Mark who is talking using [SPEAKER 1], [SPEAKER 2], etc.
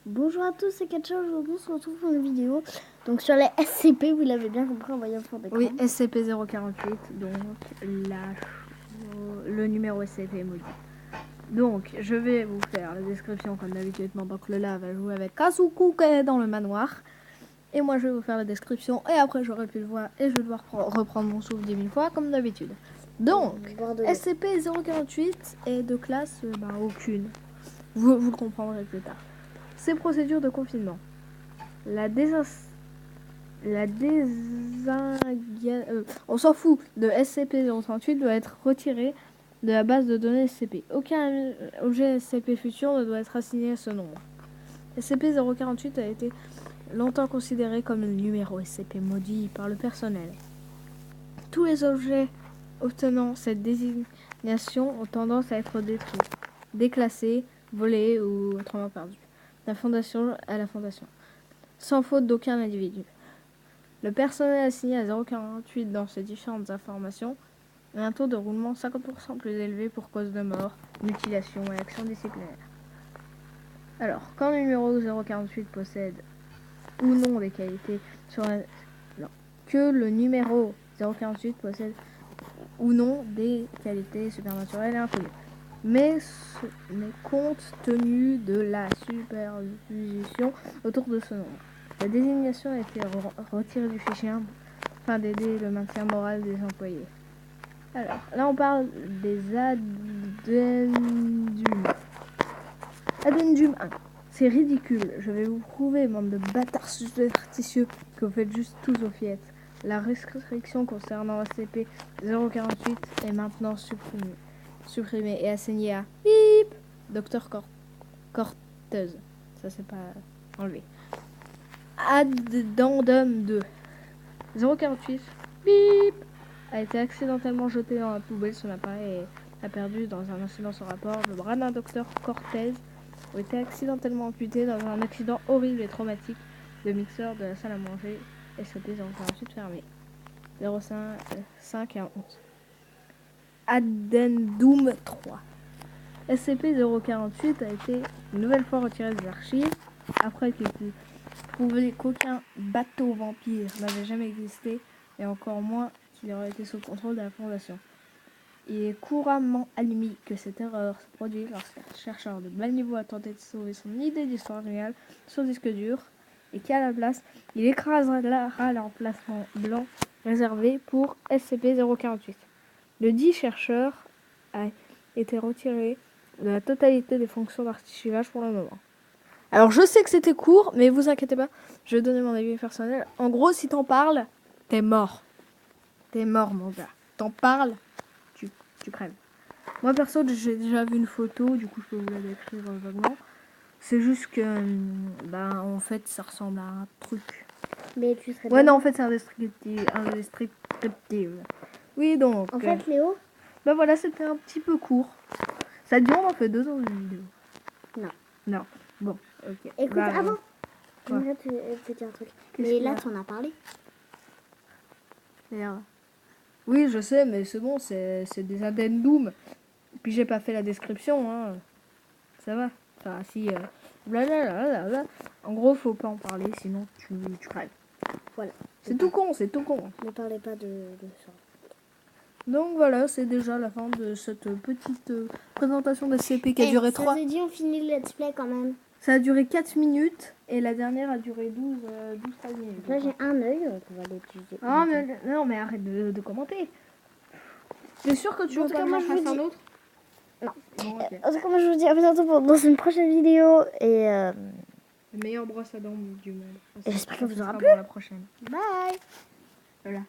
[SPEAKER 1] Bonjour à tous, c'est Katja. Aujourd'hui, on se retrouve pour une vidéo donc sur les SCP. Vous l'avez bien compris en voyant le fond d'écran.
[SPEAKER 2] Oui, SCP-048, donc le numéro SCP maudit. Donc, je vais vous faire la description comme d'habitude pendant que Lola va jouer avec Kazuku qui est dans le manoir. Et moi, je vais vous faire la description et après, j'aurai plus de voix et je vais devoir reprendre mon souffle 10 000 fois comme d'habitude. Donc, SCP-048 est de classe aucune. Vous le comprendrez plus tard. Ces procédures de confinement. On s'en fout. De SCP-038 doit être retiré de la base de données SCP. Aucun objet SCP futur ne doit être assigné à ce nombre. SCP-048 a été longtemps considéré comme le numéro SCP maudit par le personnel. Tous les objets obtenant cette désignation ont tendance à être détruits, déclassés, volés ou autrement perdus. La fondation à la fondation. Sans faute d'aucun individu. Le personnel assigné à 048 dans ces différentes informations a un taux de roulement 50% plus élevé pour cause de mort, mutilation et action disciplinaire. Alors, quand le numéro 048 possède ou non des qualités que le numéro 048 possède ou non des qualités supernaturelles et inconnues. Mais compte tenu de la superposition autour de ce nombre. La désignation a été retirée du fichier afin d'aider le maintien moral des employés. Alors, là on parle des addendums. Addendum 1. C'est ridicule. Je vais vous prouver, bande de bâtards superstitieux, que vous faites juste tous aux fillettes. La restriction concernant SCP-048 est maintenant supprimée et assignée à Dr Cortez. Ça c'est pas enlevé. Addendum 2. 048 a été accidentellement jeté dans la poubelle. Son appareil a perdu dans un incident sans rapport. Le bras d'un docteur Cortez a été accidentellement amputé dans un accident horrible et traumatique de mixeur de la salle à manger. SCP-048 fermé. 05 à 11. Addendum 3. SCP-048 a été une nouvelle fois retiré des archives après qu'il fut prouvé qu'aucun bateau vampire n'avait jamais existé et encore moins qu'il aurait été sous le contrôle de la Fondation. Il est couramment admis que cette erreur se produit lorsqu'un chercheur de bas niveau a tenté de sauver son idée d'histoire géniale sur disque dur et qu'à la place, il écrasera l'emplacement blanc réservé pour SCP-048. Le dit chercheur a été retiré de la totalité des fonctions d'archivage pour le moment. Alors je sais que c'était court, mais vous inquiétez pas, je vais donner mon avis personnel. En gros, si t'en parles, t'es mort. T'es mort, mon gars. T'en parles, tu crèves. Moi perso, j'ai déjà vu une photo, du coup je peux vous la décrire vaguement. C'est juste que, en fait, ça ressemble à un truc.
[SPEAKER 1] Mais tu serais
[SPEAKER 2] Ouais, non, en fait, c'est un descriptif. Oui, donc.
[SPEAKER 1] En fait, Léo.
[SPEAKER 2] Voilà, c'était un petit peu court. Ça dure, on en fait 2 ans de vidéo. Non. Bon, ok.
[SPEAKER 1] Écoute, avant. J'aimerais te dire un truc. Mais là, tu en as parlé.
[SPEAKER 2] Oui, je sais, mais c'est bon, c'est des addendums. Puis j'ai pas fait la description, hein. Ça va. Enfin, si. Blablabla. En gros, faut pas en parler, sinon tu crèves.
[SPEAKER 1] Voilà.
[SPEAKER 2] C'est tout con, c'est tout con.
[SPEAKER 1] Ne parlez pas de ça.
[SPEAKER 2] Donc voilà, c'est déjà la fin de cette petite présentation de SCP qui a duré 3.
[SPEAKER 1] Ça te dit, on finit le let's play quand même.
[SPEAKER 2] Ça a duré 4 minutes et la dernière a duré 12-13 minutes.
[SPEAKER 1] Là, j'ai un œil, donc on va l'utiliser.
[SPEAKER 2] Ah, non, mais arrête de commenter. T'es sûr que tu veux pas que je fasse un autre?
[SPEAKER 1] Non.
[SPEAKER 2] Bon, okay.
[SPEAKER 1] En tout cas, moi, je vous dis à bientôt dans une prochaine vidéo. Et
[SPEAKER 2] la meilleure brosse à dents du monde.
[SPEAKER 1] j'espère que vous aura plu.
[SPEAKER 2] La prochaine.
[SPEAKER 1] Bye.
[SPEAKER 2] Voilà.